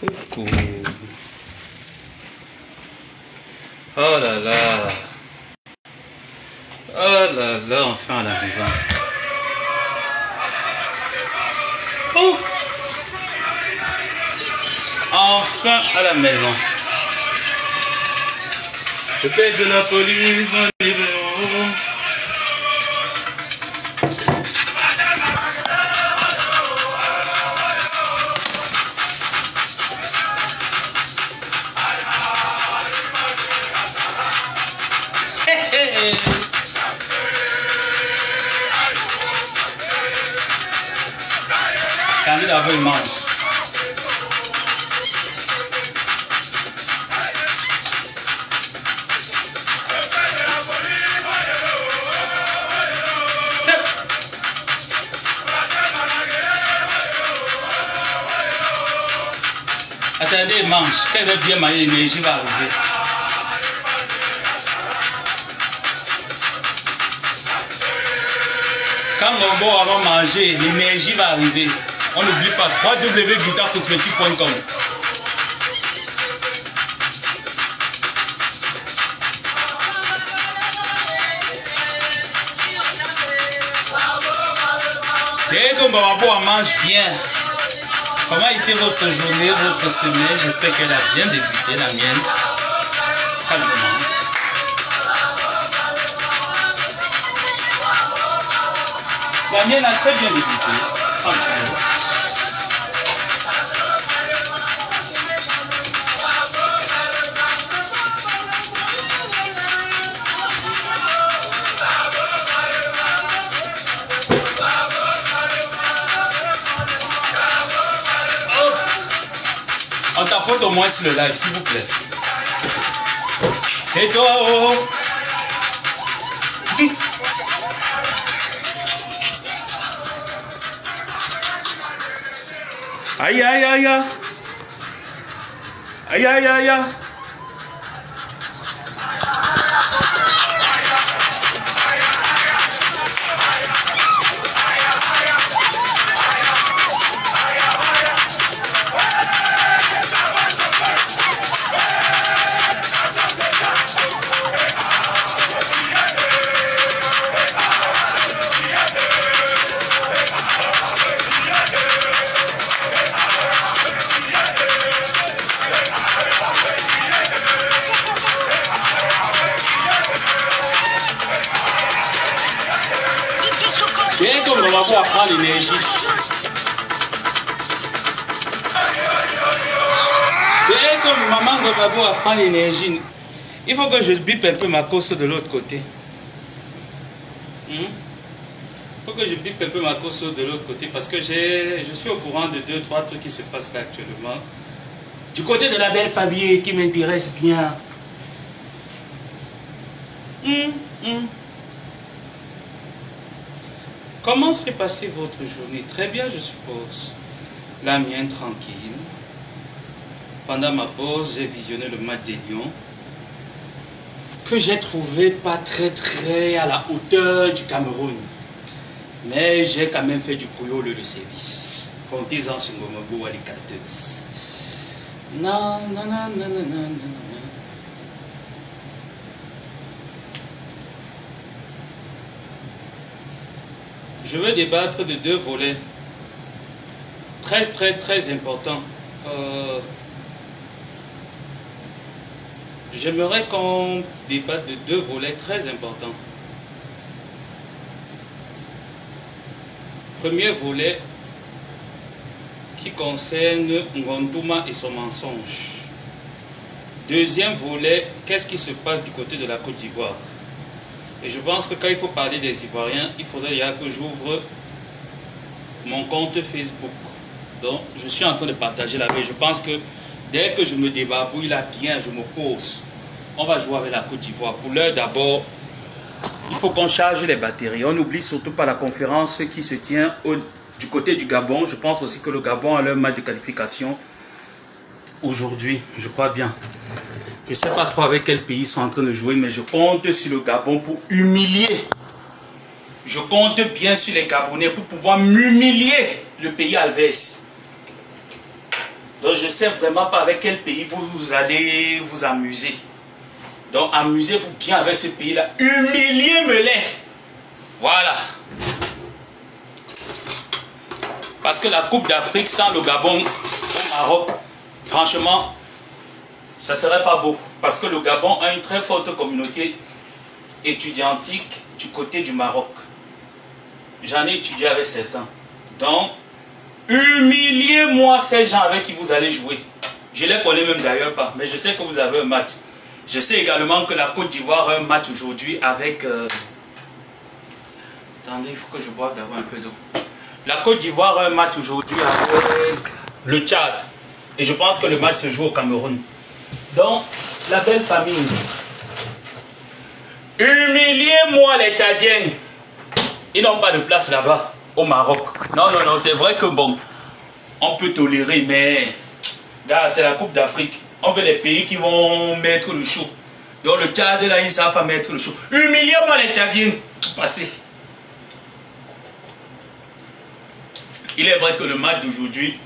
Coucou. Oh là là. Oh là là, enfin à la maison. Oh. Enfin à la maison. Le père de la police, mon libéraux. Quand d'abord il mange. Attendez, il mange. Quand il va bien manger, l'énergie va arriver. Quand mon bon avant manger, l'énergie va arriver. On n'oublie pas www.guitarcosmétique.com. Dès que mon bon mange bien. Comment était votre journée, votre semaine? J'espère qu'elle a bien débuté, la mienne. Calmement. La mienne a très bien débuté. Tranquille. On tapote au moins sur le live, s'il vous plaît. C'est toi, oh. Aïe, aïe, aïe, aïe. Aïe, aïe, aïe, aïe. Dès que maman va prendre l'énergie. Dès que maman va prendre l'énergie, il faut que je bipe un peu ma course de l'autre côté. Il faut que je bipe un peu ma course de l'autre côté parce que je suis au courant de 2-3 trucs qui se passent là actuellement. Du côté de la belle famille qui m'intéresse bien. Comment s'est passée votre journée? Très bien, je suppose. La mienne, tranquille. Pendant ma pause, j'ai visionné le match des Lions, que j'ai trouvé pas très à la hauteur du Cameroun. Mais j'ai quand même fait du brouillot de service. Comptez-en sur Momobo à l'écarteuse. Non. Je veux débattre de 2 volets très importants. J'aimerais qu'on débatte de 2 volets très importants. Premier volet qui concerne Ngondouma et son mensonge. Deuxième volet, qu'est-ce qui se passe du côté de la Côte d'Ivoire? Et je pense que quand il faut parler des Ivoiriens, il faudrait que j'ouvre mon compte Facebook. Donc, je suis en train de partager la veille. Je pense que dès que je me débarbouille là bien, je me pose. On va jouer avec la Côte d'Ivoire. Pour l'heure, d'abord, il faut qu'on charge les batteries. On n'oublie surtout pas la conférence qui se tient du côté du Gabon. Je pense aussi que le Gabon a leur match de qualification aujourd'hui. Je crois bien. Je ne sais pas trop avec quel pays ils sont en train de jouer, mais je compte sur le Gabon pour humilier. Je compte bien sur les Gabonais pour pouvoir m'humilier le pays Alves. Donc je ne sais vraiment pas avec quel pays vous allez vous amuser. Donc amusez-vous bien avec ce pays-là. Humiliez-me-les. Voilà. Parce que la Coupe d'Afrique sans le Gabon au Maroc, franchement, ça ne serait pas beau. Parce que le Gabon a une très forte communauté étudiantique du côté du Maroc. J'en ai étudié avec certains. Donc, humiliez-moi ces gens avec qui vous allez jouer. Je les connais même d'ailleurs pas, mais je sais que vous avez un match. Je sais également que la Côte d'Ivoire a un match aujourd'hui avec... Attendez, il faut que je boive d'abord un peu d'eau. La Côte d'Ivoire a un match aujourd'hui avec le Tchad. Et je pense que le match se joue au Cameroun. Donc, la belle famille. Humiliez-moi les Tchadiens. Ils n'ont pas de place là-bas, au Maroc. Non, non, non, c'est vrai que bon, on peut tolérer, mais là, c'est la Coupe d'Afrique. On veut les pays qui vont mettre le chaud. Donc le Tchad, là, ils ne savent pas mettre le chaud. Humiliez-moi les Tchadiens. Passez. Il est vrai que le match d'aujourd'hui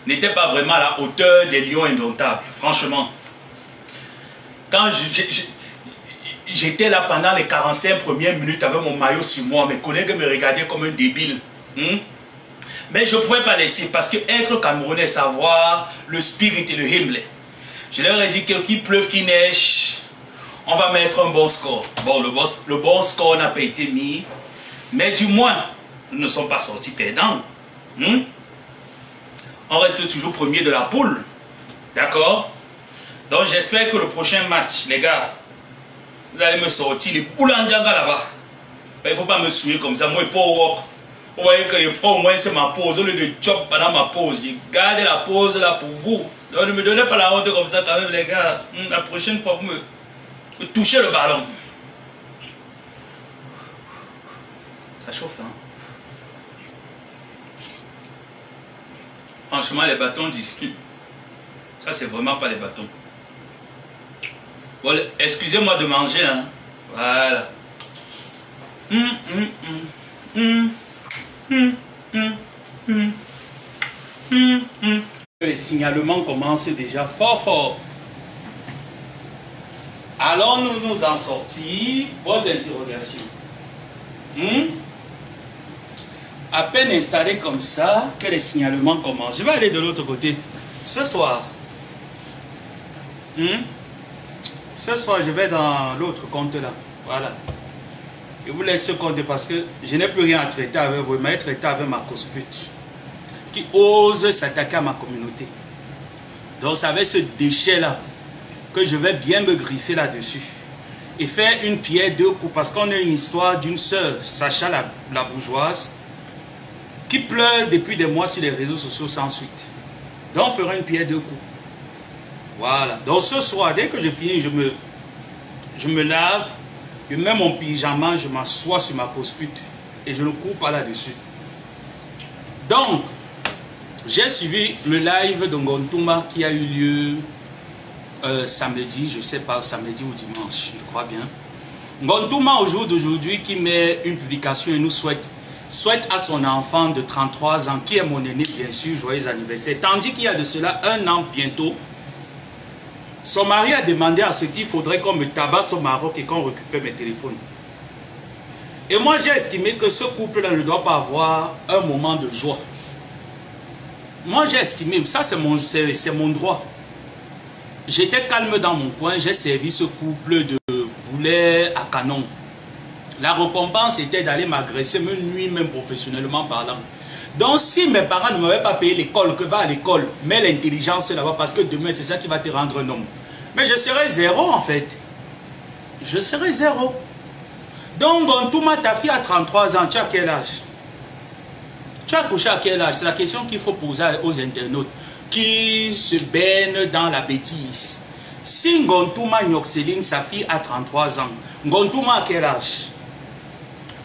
n'était pas vraiment à la hauteur des lions indomptables, franchement. Quand j'étais là pendant les 45 premières minutes avec mon maillot sur moi, mes collègues me regardaient comme un débile. Mais je ne pouvais pas laisser parce que être Camerounais, savoir le spirit et le Himmel. Je leur ai dit qu'il pleuve, qu'il neige, on va mettre un bon score. Bon, le bon score n'a pas été mis, mais du moins, nous ne sommes pas sortis perdants. On reste toujours premier de la poule. D'accord? Donc j'espère que le prochain match, les gars, vous allez me sortir les boulandianga là-bas. Il ne faut pas me souiller comme ça. Moi, je ne peux pas walk. Vous voyez que je prends au moins c'est ma pause. Au lieu de job pendant ma pause, je garde la pause là pour vous. Donc ne me donnez pas la honte comme ça quand même, les gars. La prochaine fois, vous me touchez le ballon. Ça chauffe, hein? Franchement, les bâtons discutent. Ça, c'est vraiment pas les bâtons. Bon, excusez-moi de manger, hein. Voilà. Les signalements commencent déjà fort fort. Allons-nous nous en sortir? Point d'interrogation. À peine installé comme ça, que les signalements commencent. Je vais aller de l'autre côté. Ce soir. Ce soir, je vais dans l'autre compte là. Voilà. Je vous laisse ce compte parce que je n'ai plus rien à traiter avec vous. Je m'ai traité avec ma cospute qui ose s'attaquer à ma communauté. Donc, c'est avec ce déchet-là que je vais bien me griffer là-dessus. Et faire une pierre deux coups. Parce qu'on a une histoire d'une sœur, Sacha la bourgeoise, qui pleure depuis des mois sur les réseaux sociaux sans suite. Donc, on fera une pierre deux coups. Voilà. Donc, ce soir, dès que je finis, je me lave, je mets mon pyjama, je m'assois sur ma pospute et je ne cours pas là-dessus. Donc, j'ai suivi le live de Ngontuma qui a eu lieu samedi, je ne sais pas, samedi ou dimanche, je crois bien. Ngontuma, au jour d'aujourd'hui, qui met une publication et nous souhaite à son enfant de 33 ans, qui est mon aîné, bien sûr, joyeux anniversaire. Tandis qu'il y a de cela un an bientôt, son mari a demandé à ce qu'il faudrait qu'on me tabasse au Maroc et qu'on récupère mes téléphones. Et moi, j'ai estimé que ce couple-là ne doit pas avoir un moment de joie. Moi, j'ai estimé, ça c'est mon droit. J'étais calme dans mon coin, j'ai servi ce couple de boulet à canon. La récompense était d'aller m'agresser, me nuire même professionnellement parlant. Donc si mes parents ne m'avaient pas payé l'école, que va à l'école, mets l'intelligence là-bas parce que demain c'est ça qui va te rendre un homme. Mais je serai zéro en fait. Je serai zéro. Donc Ngontuma, ta fille a 33 ans, tu as quel âge? Tu as couché à quel âge? C'est la question qu'il faut poser aux internautes qui se baignent dans la bêtise. Si Ngontuma Nyoxeline, sa fille a 33 ans, Ngontuma à quel âge?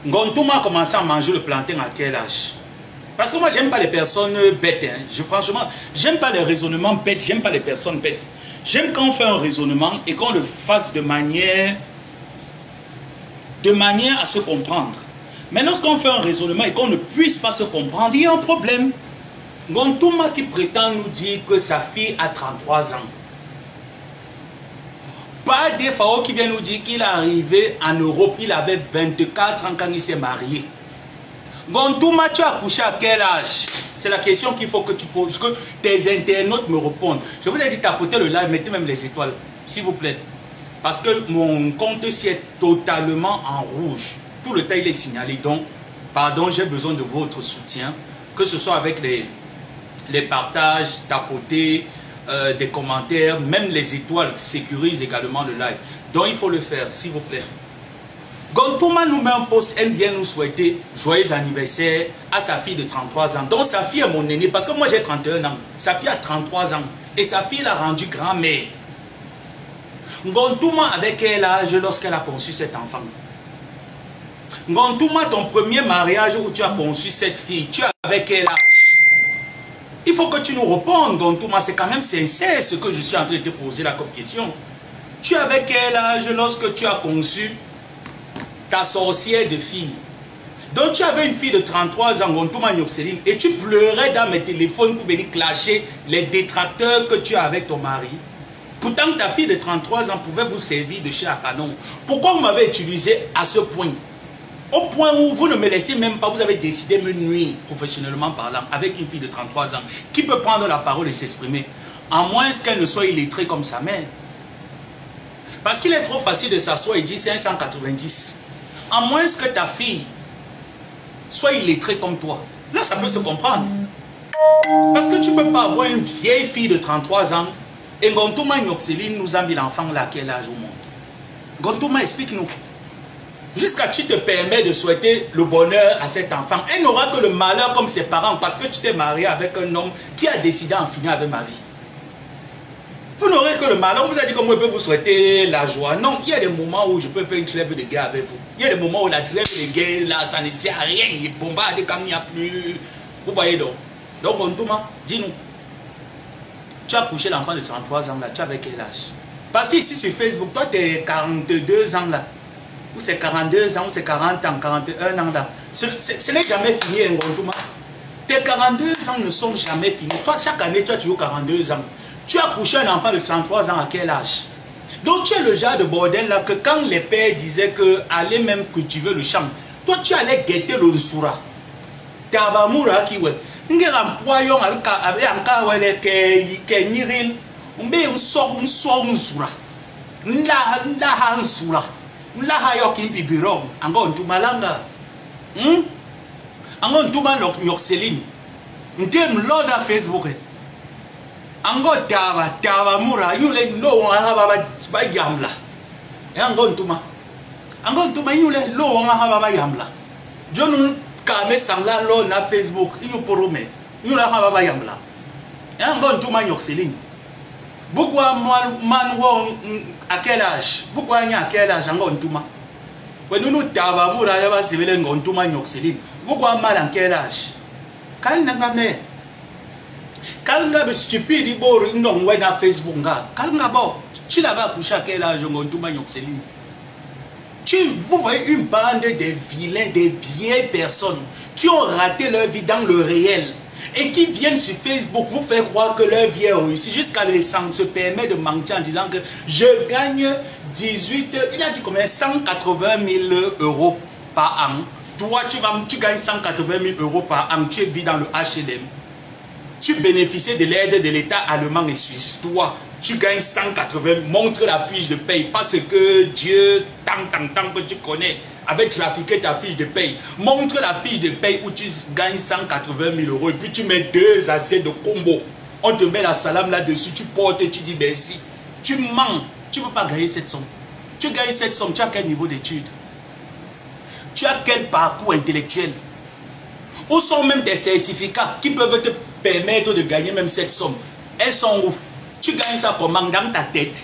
Ngontuma a commencé à manger le plantain à quel âge? Parce que moi, j'aime pas les personnes bêtes. Hein. Franchement, j'aime pas les raisonnements bêtes, j'aime pas les personnes bêtes. J'aime quand on fait un raisonnement et qu'on le fasse de manière à se comprendre. Mais lorsqu'on fait un raisonnement et qu'on ne puisse pas se comprendre, il y a un problème. Ngontuma qui prétend nous dire que sa fille a 33 ans. Pas des Fao qui vient nous dire qu'il est arrivé en Europe, il avait 24 ans quand il s'est marié. Ngontuma, tu as accouché à quel âge? C'est la question qu'il faut que tu poses, que tes internautes me répondent. Je vous ai dit tapoter le live, mettez même les étoiles, s'il vous plaît. Parce que mon compte-ci est totalement en rouge. Tout le temps, il est signalé. Donc, pardon, j'ai besoin de votre soutien. Que ce soit avec les partages, tapoter, des commentaires, même les étoiles sécurisent également le live. Donc, il faut le faire, s'il vous plaît. Ngontuma nous met un post, elle vient nous souhaiter joyeux anniversaire à sa fille de 33 ans. Donc, sa fille est mon aînée, parce que moi, j'ai 31 ans. Sa fille a 33 ans. Et sa fille l'a rendue grand-mère. Ngontuma, avec quel âge lorsqu'elle a conçu cet enfant? Ngontuma, ton premier mariage où tu as conçu cette fille, tu avais quel âge? Il faut que tu nous répondes, Ngontuma, c'est quand même sincère ce que je suis en train de te poser là comme question. Tu avais quel âge lorsque tu as conçu ta sorcière de fille? Donc tu avais une fille de 33 ans, Ngontuma Nyoxeline, et tu pleurais dans mes téléphones pour venir clasher les détracteurs que tu as avec ton mari. Pourtant ta fille de 33 ans pouvait vous servir de chair à canon. Pourquoi vous m'avez utilisé à ce point? Au point où vous ne me laissez même pas, vous avez décidé de me nuire professionnellement parlant avec une fille de 33 ans qui peut prendre la parole et s'exprimer, à moins qu'elle ne soit illettrée comme sa mère. Parce qu'il est trop facile de s'asseoir et dire 590. À moins que ta fille soit illettrée comme toi. Là, ça peut se comprendre. Parce que tu ne peux pas avoir une vieille fille de 33 ans et Ngontuma Nyoxeline nous a mis l'enfant là à quel âge au monde? Ngontuma, explique-nous. Jusqu'à tu te permets de souhaiter le bonheur à cet enfant. Elle n'aura que le malheur comme ses parents parce que tu t'es marié avec un homme qui a décidé d'en finir avec ma vie. Vous n'aurez que le malheur. On vous a dit comment je peux vous souhaiter la joie. Non, il y a des moments où je peux faire une trêve de guerre avec vous. Il y a des moments où la trêve de guerre, là, ça ne sert à rien. Il bombarde quand il n'y a plus. Vous voyez donc. Donc, Ngontuma, dis-nous. Tu as couché l'enfant de 33 ans là. Tu avais quel âge? Parce qu'ici sur Facebook, toi, tu es 42 ans là. Ou c'est 42 ans, ou c'est 40 ans, 41 ans là. Ce n'est jamais fini, Ngontuma. Tes 42 ans ne sont jamais finis. Toi, chaque année, tu as toujours 42 ans. Tu as couché un enfant de 33 ans à quel âge? Donc, tu es le genre de bordel là que quand les pères disaient que allez même cultiver le champ, toi, tu allais guetter le soura. Kabamura qui ouais. Ngera mpoyon alika abe anka wele ke niril. Mbe un soura. Nla han soura. Nla yo kimpi birom. Ango ntuma langa. Ango ntuma Nyoxeline. Ntem loda Facebook. Ango taba mura yule no wanga ba yamla. Ango ntuma yule lo wanga ba yamla. Jonu kame sangla lo na Facebook yu porome. Yule ba yamla. Ango ntuma Nyoxeline. Pourquoi man à quel âge? Pourquoi à quel âge Ango ntuma? When nous taba mura ya ba sivele Ngontuma Nyoxeline. Pourquoi mal à quel âge? Kan nanga me. Quand on est stupide, on est sur Facebook. Tu l'as accouché à quel âge, Ngontuma Nyoxeline? Vous voyez une bande de vilains, de vieilles personnes qui ont raté leur vie dans le réel et qui viennent sur Facebook vous faire croire que leur vie est réussie jusqu'à se permet de mentir en disant que je gagne 18, il a dit combien? 180 000 euros par an. Toi, tu gagnes 180 000 euros par an, tu vis dans le HLM. Tu bénéficies de l'aide de l'État allemand et suisse. Toi, tu gagnes 180. Montre la fiche de paye. Parce que Dieu, tant que tu connais, avait trafiqué ta fiche de paye. Montre la fiche de paye où tu gagnes 180 000 euros. Et puis tu mets 2 assiettes de combo. On te met la salame là-dessus. Tu portes et tu dis merci. Tu mens. Tu ne peux pas gagner cette somme. Tu gagnes cette somme. Tu as quel niveau d'études? Tu as quel parcours intellectuel? Où sont même tes certificats qui peuvent te permettre de gagner même cette somme? Elles sont où? Tu gagnes ça comment? Dans ta tête.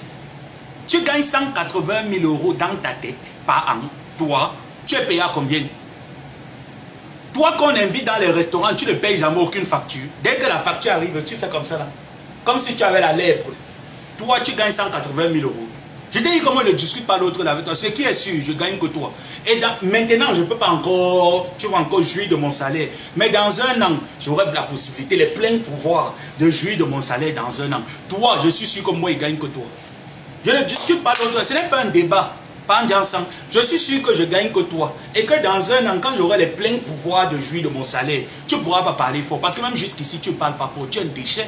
Tu gagnes 180 000 euros dans ta tête par an. Toi, tu es payé à combien? Toi qu'on invite dans les restaurants, tu ne payes jamais aucune facture. Dès que la facture arrive, tu fais comme ça là. Comme si tu avais la lèpre. Toi, tu gagnes 180 000 euros. Je t'ai dit comment ne discute pas l'autre avec toi. Ce qui est sûr, je gagne que toi. Et maintenant, je ne peux pas encore, tu vas encore jouir de mon salaire. Mais dans un an, j'aurai la possibilité, les pleins pouvoirs de jouir de mon salaire dans un an. Toi, je suis sûr que moi, il gagne que toi. Je ne discute pas l'autre. Ce n'est pas un débat. Pas ensemble. Je suis sûr que je gagne que toi. Et que dans un an, quand j'aurai les pleins pouvoirs de jouir de mon salaire, tu ne pourras pas parler fort. Parce que même jusqu'ici, tu ne parles pas fort. Tu es un déchet.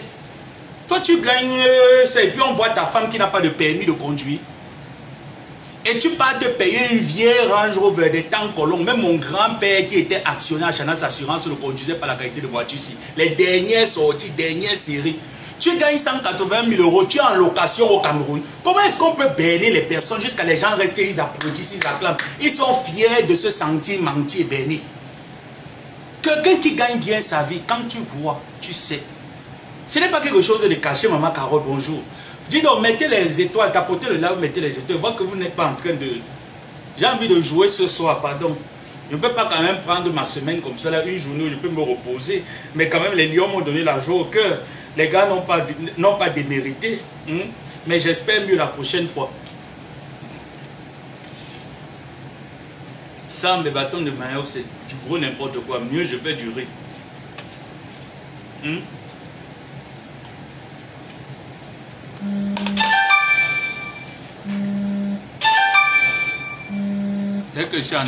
Toi, tu gagnes ça. Et puis, on voit ta femme qui n'a pas de permis de conduire. Et tu pars de payer une vieille Range Rover des temps colons. Même mon grand-père qui était actionnaire à Chanas Assurance ne conduisait pas la qualité de voiture ici. Les dernières sorties, dernières séries. Tu gagnes 180 000 euros, tu es en location au Cameroun. Comment est-ce qu'on peut berner les personnes jusqu'à les gens rester, ils applaudissent, ils acclament. Ils sont fiers de se sentir menti et berné. Quelqu'un qui gagne bien sa vie, quand tu vois, tu sais. Ce n'est pas quelque chose de caché, maman Carole, bonjour. Dis donc, mettez les étoiles, tapotez le là, mettez les étoiles. Vois que vous n'êtes pas en train de... J'ai envie de jouer ce soir, pardon. Je ne peux pas quand même prendre ma semaine comme ça, là, une journée où je peux me reposer. Mais quand même, les lions m'ont donné la joie au cœur. Les gars n'ont pas démérité. Mais j'espère mieux la prochaine fois. Sans mes bâtons de manioc, c'est du gros n'importe quoi. Mieux, je fais du riz. Dès que je suis en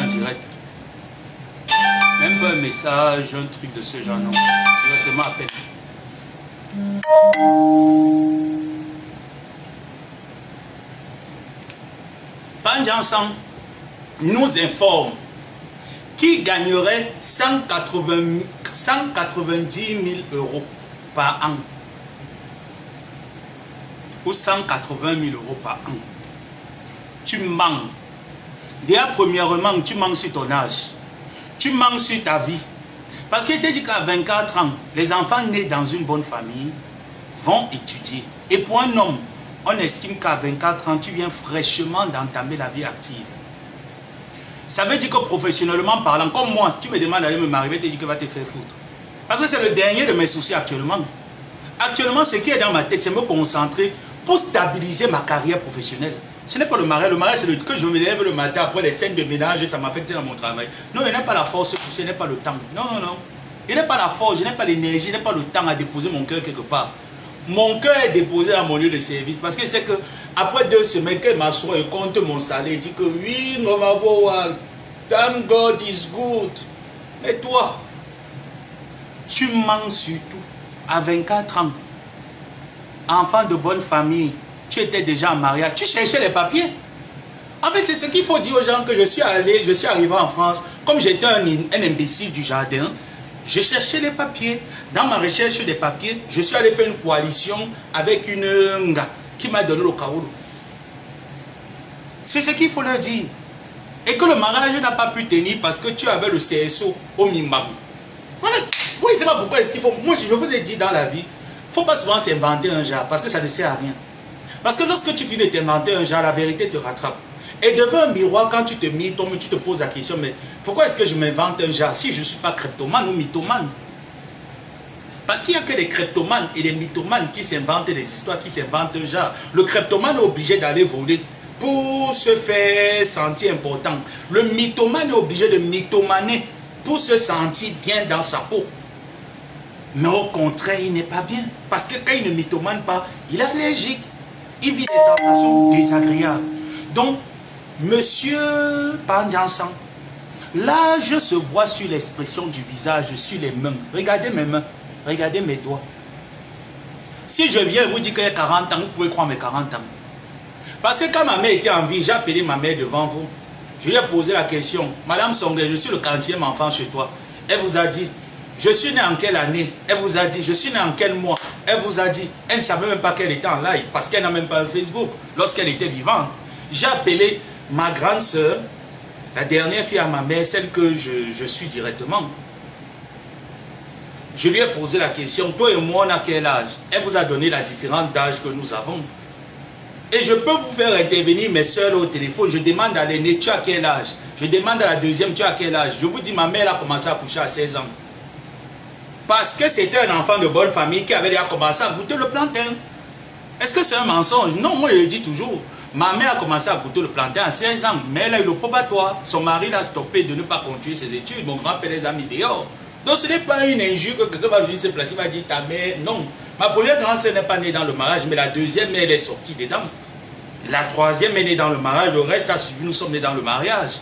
direct, même pas un message, un truc de ce genre, non. Directement appel. Fan Jansan nous informe qui gagnerait 190 000 euros par an. Ou 180 000 euros par an. Tu manques. Déjà, premièrement, tu manques sur ton âge. Tu manques sur ta vie. Parce qu'il te dit qu'à 24 ans, les enfants nés dans une bonne famille vont étudier. Et pour un homme, on estime qu'à 24 ans, tu viens fraîchement d'entamer la vie active. Ça veut dire que professionnellement parlant, comme moi, tu me demandes d'aller me marier, tu te dis que va te faire foutre. Parce que c'est le dernier de mes soucis actuellement. Actuellement, ce qui est dans ma tête, c'est me concentrer pour stabiliser ma carrière professionnelle. Ce n'est pas le mariage. Le mariage, c'est que je me lève le matin après les scènes de ménage et ça m'affecte dans mon travail. Non, il n'y a pas la force, ce n'est pas le temps. Non, non, non. Il n'y a pas la force, je n'ai pas l'énergie, je n'ai pas le temps à déposer mon cœur quelque part. Mon cœur est déposé dans mon lieu de service parce que c'est que après 2 semaines, quand il m'assoit et compte mon salaire, il dit que oui, thank God is good. Mais toi, tu manques surtout à 24 ans. Enfant de bonne famille, tu étais déjà en mariage, tu cherchais les papiers. En fait, c'est ce qu'il faut dire aux gens que je suis arrivé en France, comme j'étais un imbécile du jardin, je cherchais les papiers. Dans ma recherche des papiers, je suis allé faire une coalition avec une nga qui m'a donné le Kaoulou. C'est ce qu'il faut leur dire. Et que le mariage n'a pas pu tenir parce que tu avais le CSO au Mimbam. Voilà. Oui, c'est pas pourquoi est-ce qu'il faut... Moi, je vous ai dit dans la vie, il ne faut pas souvent s'inventer un genre parce que ça ne sert à rien. Parce que lorsque tu finis de t'inventer un genre, la vérité te rattrape. Et devant un miroir, quand tu te mythomes, tu te poses la question, mais pourquoi est-ce que je m'invente un genre si je ne suis pas kleptomane ou mythomane? Parce qu'il n'y a que les kleptomanes et les mythomanes qui s'inventent des histoires, qui s'inventent un genre. Le kleptomane est obligé d'aller voler pour se faire sentir important. Le mythomane est obligé de mythomaner pour se sentir bien dans sa peau. Mais au contraire, il n'est pas bien. Parce que quand il ne mythomane pas, il est allergique. Il vit des sensations désagréables. Donc, monsieur Pandjansan, l'âge se voit sur l'expression du visage, sur les mains. Regardez mes mains, regardez mes doigts. Si je viens vous dire qu'il y a 40 ans, vous pouvez croire mes 40 ans. Parce que quand ma mère était en vie, j'ai appelé ma mère devant vous. Je lui ai posé la question, Madame Songé, je suis le 40e enfant chez toi. Elle vous a dit, je suis né en quelle année? Elle vous a dit, je suis né en quel mois? Elle vous a dit, elle ne savait même pas qu'elle était en live parce qu'elle n'a même pas un Facebook lorsqu'elle était vivante. J'ai appelé ma grande soeur, la dernière fille à ma mère, celle que je suis directement. Je lui ai posé la question, toi et moi on a quel âge? Elle vous a donné la différence d'âge que nous avons. Et je peux vous faire intervenir mes soeurs au téléphone. Je demande à l'aînée, tu as quel âge? Je demande à la deuxième, tu as quel âge? Je vous dis, ma mère a commencé à coucher à 16 ans. Parce que c'était un enfant de bonne famille qui avait déjà commencé à goûter le plantain. Est-ce que c'est un mensonge? Non, moi je le dis toujours. Ma mère a commencé à goûter le plantain à 16 ans, mais elle a eu le probatoire. Son mari l'a stoppé de ne pas continuer ses études. Mon grand-père les a mis dehors. Donc ce n'est pas une injure que quelqu'un va venir se placer, va dire ta mère. Non. Ma première grand-sœur n'est pas née dans le mariage, mais la deuxième, elle est sortie dedans. La troisième est née dans le mariage, le reste a suivi, nous sommes nés dans le mariage.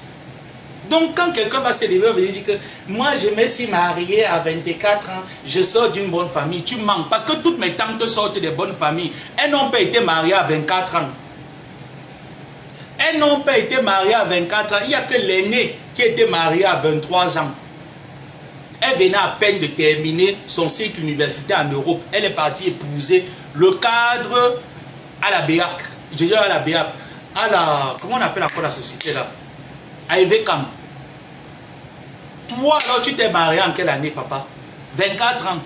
Donc quand quelqu'un va se lever, il va dire que moi je me suis marié à 24 ans, je sors d'une bonne famille, tu mens. Parce que toutes mes tantes sortent de bonnes familles. Elles n'ont pas été mariées à 24 ans. Elles n'ont pas été mariées à 24 ans. Il n'y a que l'aînée qui était mariée à 23 ans. Elle venait à peine de terminer son cycle universitaire en Europe. Elle est partie épouser le cadre à la BEAC. Je dis à la BEAC. À la... Comment on appelle encore la société là? À Evecam. Toi alors tu t'es marié en quelle année papa? 24 ans.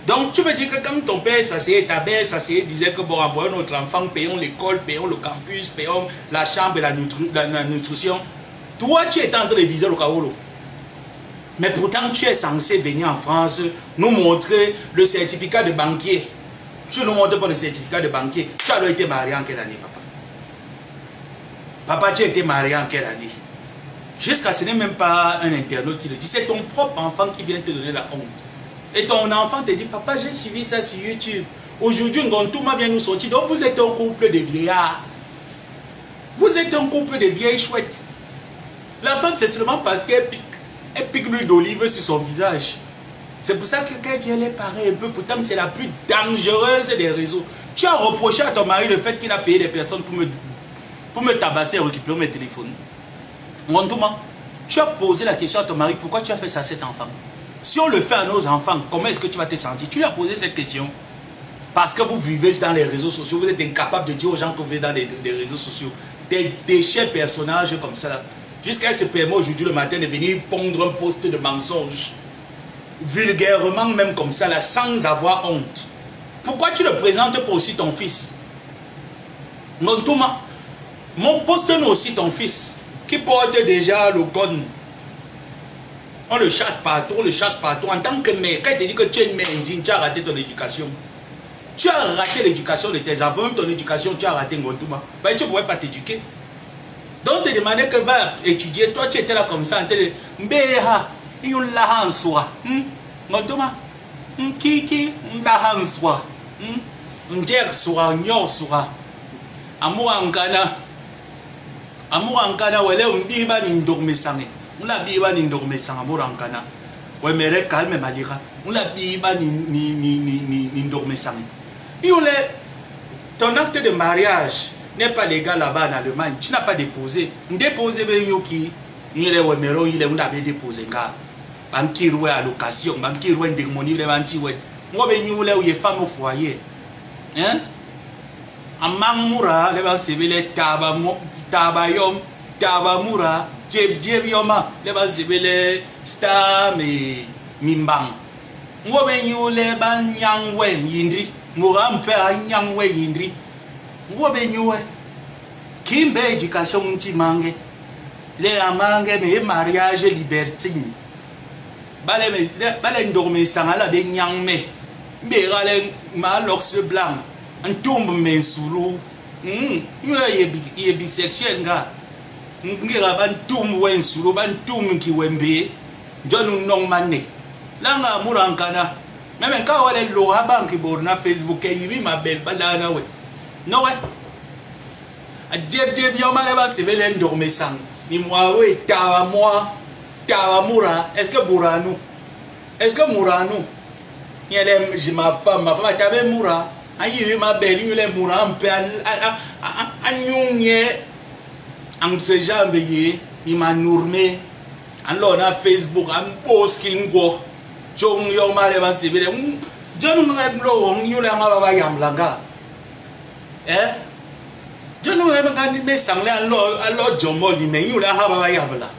Donc tu veux dire que quand ton père s'asseyait, ta mère s'asseyait, disait que bon, envoyons notre enfant, payons l'école, payons le campus, payons la chambre et la nutrition. Toi tu étais en train de viser le Kaolo. Mais pourtant tu es censé venir en France nous montrer le certificat de banquier. Tu ne nous montres pas le certificat de banquier. Tu as alors été marié en quelle année papa? Papa tu as été marié en quelle année? Jusqu'à ce n'est même pas un internaute qui le dit. C'est ton propre enfant qui vient te donner la honte. Et ton enfant te dit, papa, j'ai suivi ça sur YouTube. Aujourd'hui, Ngontouma vient nous sortir. Donc, vous êtes un couple de vieillards. Vous êtes un couple de vieilles chouettes. La femme, c'est seulement parce qu'elle pique l'huile d'olive sur son visage. C'est pour ça que quand elle vient les parer un peu, pourtant, c'est la plus dangereuse des réseaux. Tu as reproché à ton mari le fait qu'il a payé des personnes pour me tabasser et récupérer mes téléphones. Ngontouma, tu as posé la question à ton mari, pourquoi tu as fait ça à cet enfant? Si on le fait à nos enfants, comment est-ce que tu vas te sentir? Tu lui as posé cette question. Parce que vous vivez dans les réseaux sociaux, vous êtes incapable de dire aux gens que vous vivez dans les réseaux sociaux. Des déchets personnages comme ça. Jusqu'à ce permet aujourd'hui le matin de venir pondre un post de mensonge. Vulgairement même comme ça, là, sans avoir honte. Pourquoi tu ne présentes pas aussi ton fils? Ngontouma, poste-nous aussi ton fils, qui porte déjà le gun. On le chasse partout, on le chasse partout. En tant que mère, quand il te dit que tu es une mère indigne, tu as raté ton éducation. Tu as raté l'éducation de tes enfants, même ton éducation, tu as raté Ngontouma. Ben, tu ne pouvais pas t'éduquer. Donc, tu te demandais que va étudier. Toi, tu étais là comme ça, en train de... Mbéha, il y a un soi. Ngontouma, Kiki, un soi. Ndjek soi, nyor soi. Amour en Ghana. Amour en Ghana, où elle est un biba n'indormesangé. On l'a biba n'indormesangé, amour en Ghana. Ouais, mais calme, malira. On l'a biba n'indormesangé. Ton acte de mariage n'est pas légal là-bas en Allemagne. Tu n'as pas déposé. Déposé, il est Wemero, il est on avait déposé. Banquiroué à location, banquiroué d'harmonie, les banquiroué. Moi, ben, il est femme au foyer. Hein? Amamura, les banquiroué, les tabayom, tabamura, djebjebiyoma, les banquiroué, les stam et mimbang. Moi, ben, il est banyangwe, yindri. Moura mpe a nyangwe yindri. Wobe nyue. Kimbe éducation nti mange. Les amange me mariage libertine. Bale ndorme sangala de nyangme. Berale ma lox blanc. Ntumbe mensulu. Yula ye bisexuel nga. Ngira bantum wensulu bantum ki wembe. Jonu nong mané. Langa murankana. Même quand on est l'ora banque pour na Facebook, il y a ma belle balana ouais. Non ouais. A djeb yoma leba sevelen dorme sang. Ni moi ouais tawa moi mura. Est-ce que Bouranou? Est-ce que Mouranou? Il y a ma femme t'avais Moura. Aïe ma belle, il y a Moura un peu anyungye entre jambes il m'a nourmé. Alors na Facebook un post kingo. Jong yo mare ba sibile jonu ngem lo nyule nga ba yamlanga jonu ngem ngani me sangle allo jomo li me nyule nga ba yamla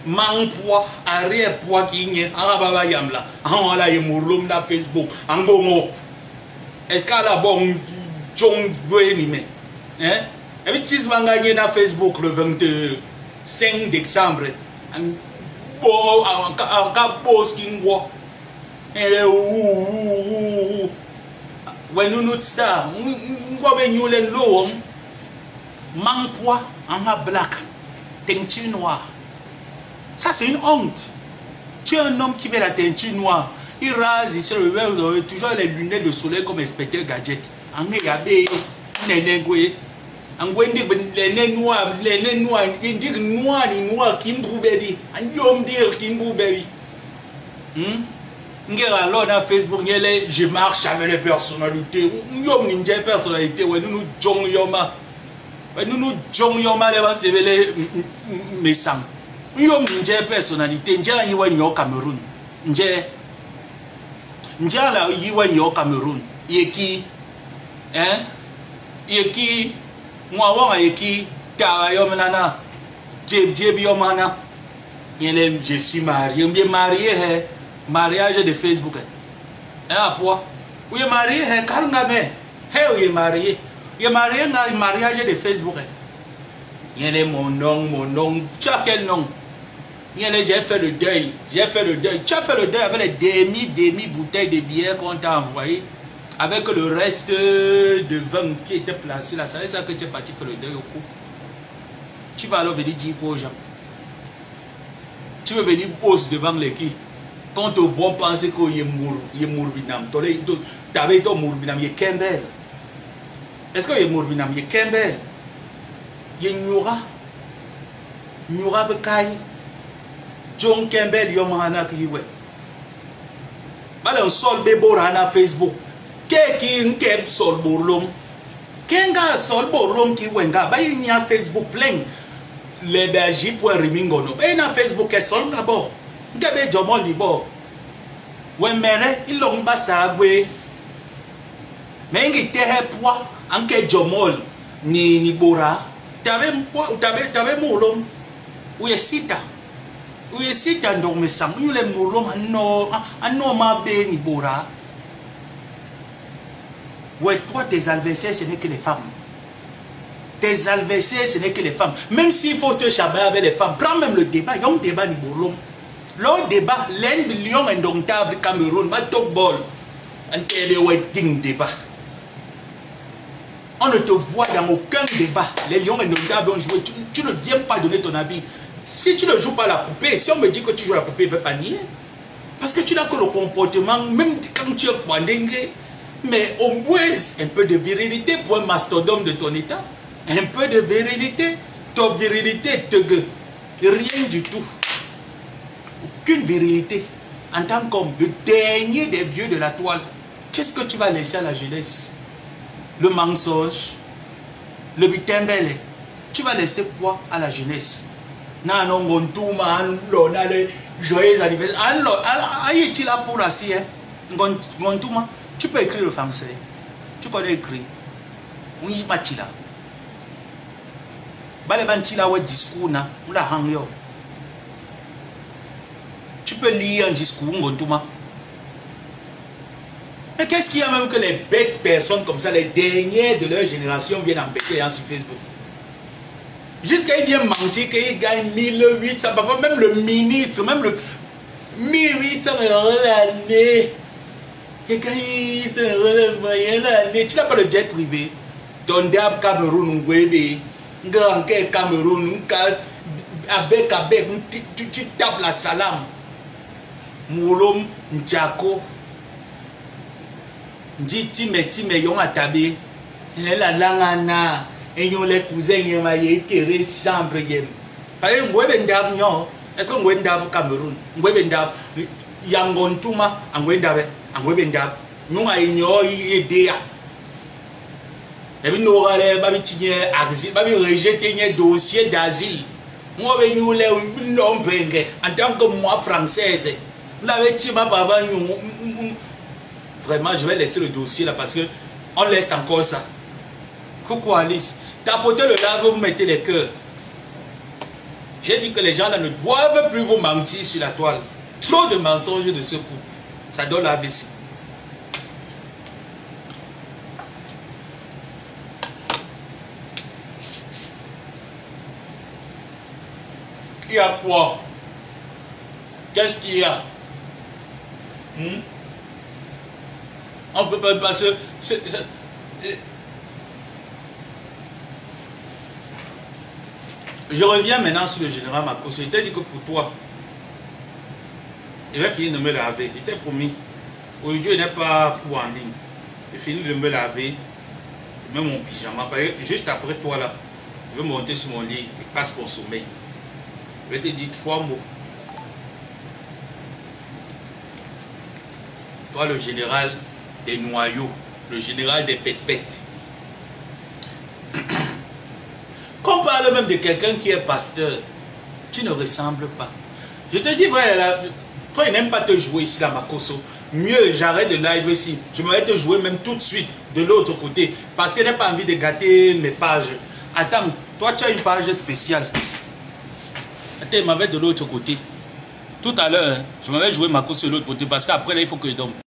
mangpoa arrière poa ki nye nga ba yamla an wala ye murlum na Facebook angongo est-ce qu'ala bon jong boy ni me et puis tis banganye na Facebook le 25 décembre bon en ka post kingo when you not star, poids venir les lots, manque poids en black, teinture noire. Ça c'est une honte. Tu es un homme qui met la teinture noire. Il rase, il se réveille, toujours les lunettes de soleil comme inspecteur gadget. En yabé, nenengwe. En gwendi les noirs, il dit noir qui me baby. En yom dire qui me baby. Alors dans Facebook, je marche avec les personnalités. Yom ninja personnalité, nous jong yoma. Nous jong yoma les mes sang. Yom ninja personnalité, ninja yiwen yo Cameroun. Ninja la yiwen yo Cameroun. Yeki, hein? Yeki, moi wang yeki, kara yom nana, jeb yom nana. Je suis marié, on est marié, mariage de Facebook. Hein, à quoi? Oui, marié, carrément, oui, marié. Il est marié, mariage de Facebook. Il est mon nom, tu as quel nom? J'ai fait le deuil, Tu as fait le deuil avec les demi bouteilles de bière qu'on t'a envoyé. Avec le reste de vin qui était placé là. C'est ça que tu es parti faire le deuil au cou. Tu vas alors venir dire quoi aux gens? Tu veux venir pose devant les qui? Quand tu vois penser qu'il est Mourbinam. Tu avais ton Mourbinam, il est Kembel. Est-ce qu'il est Mourbinam? Il est Kembel. Il est Noura. Noura Bekai. John Campbell yomana kiwe. Bale on sol bebo rana Facebook. Qui nkep sol borlom. Kenga sol borlom ki wenga ba nya Facebook plein. Les berger.rimingono. Ba na Facebook e sol ngabo. Ngabe jomo libo. Wemere ilongba sagwe. Mengi tehe poa anke jomol ni bora. Tabe molom. Uye sita. Oui, si tu as dormi ça, nous les moulons, non, ma béni bora. Ouais, toi, tes adversaires, ce n'est que les femmes. Tes adversaires, ce n'est que les femmes. Même s'il faut te chaber avec les femmes, prends même le débat. Il y a un débat ni boulon. Le débat, l'un lion indomptable Cameroun, va top ball. Un wedding débat. On ne te voit dans aucun débat. Les lions indomptables ont joué. Tu ne viens pas donner ton avis. Si tu ne joues pas la poupée, si on me dit que tu joues la poupée, il ne va pas nier. Parce que tu n'as que le comportement, même quand tu es poindingue, mais au moins un peu de virilité pour un mastodome de ton état. Un peu de virilité. Ta virilité te gueule. Rien du tout. Aucune virilité. En tant qu'homme, le dernier des vieux de la toile, qu'est-ce que tu vas laisser à la jeunesse? Le mensonge, le butin belle. Tu vas laisser quoi à la jeunesse? Non, joyeux anniversaire. Aïe, là pour la scie. Tu peux écrire le français. Tu connais écrire. On y va là. Balébantila ouais discours na, on la hangyo. Tu peux lire un discours Ngontuma. Mais qu'est-ce qu'il y a même que les bêtes personnes comme ça, les derniers de leur génération viennent embêter sur Facebook? Jusqu'à il vient mentir qu'il gagne 1800, même le ministre, même le 1800 € l'année. Il gagne 100 € l'année. Tu n'as pas le jet privé. Ton diable Cameroun, Grand Cameroun, avec, tu tapes la salam. Moulom, Ndjako. Ndi time yon atabé. La langana. Et yon les cousins yon a été chambre yen. Est-ce qu'on est dans Cameroun? On est dans Yangontuma, on est dans nous a ignoré. Et puis nous avons rejeté un dossier d'asile. Moi, nous l'homme en tant que moi française. Vraiment, je vais laisser le dossier là parce que on laisse encore ça. Pourquoi Alice? Tapotez le lave, vous mettez les cœurs. J'ai dit que les gens là ne doivent plus vous mentir sur la toile. Trop de mensonges de ce couple. Ça donne la vessie. Il y a quoi? Qu'est-ce qu'il y a? On peut pas passer. Je reviens maintenant sur le général Makosso. Il t'a dit que pour toi, il va finir de me laver. Il t'a promis. Aujourd'hui, il n'est pas pour en ligne. Il finit de me laver. Je mets mon pyjama. Juste après toi là, je vais monter sur mon lit. Il passe mon sommeil. Je vais te dire 3 mots. Toi, le général des noyaux, le général des pètes-pètes. Qu'on parle même de quelqu'un qui est pasteur, tu ne ressembles pas. Je te dis vrai, là, toi, il n'aime pas te jouer ici à Makosso. Mieux, j'arrête le live ici. Je vais te jouer même tout de suite de l'autre côté. Parce qu'il n'a pas envie de gâter mes pages. Attends, toi, tu as une page spéciale. Attends, il m'avait de l'autre côté. Tout à l'heure, je m'avais joué Makosso de l'autre côté parce qu'après, là, il faut que je dorme.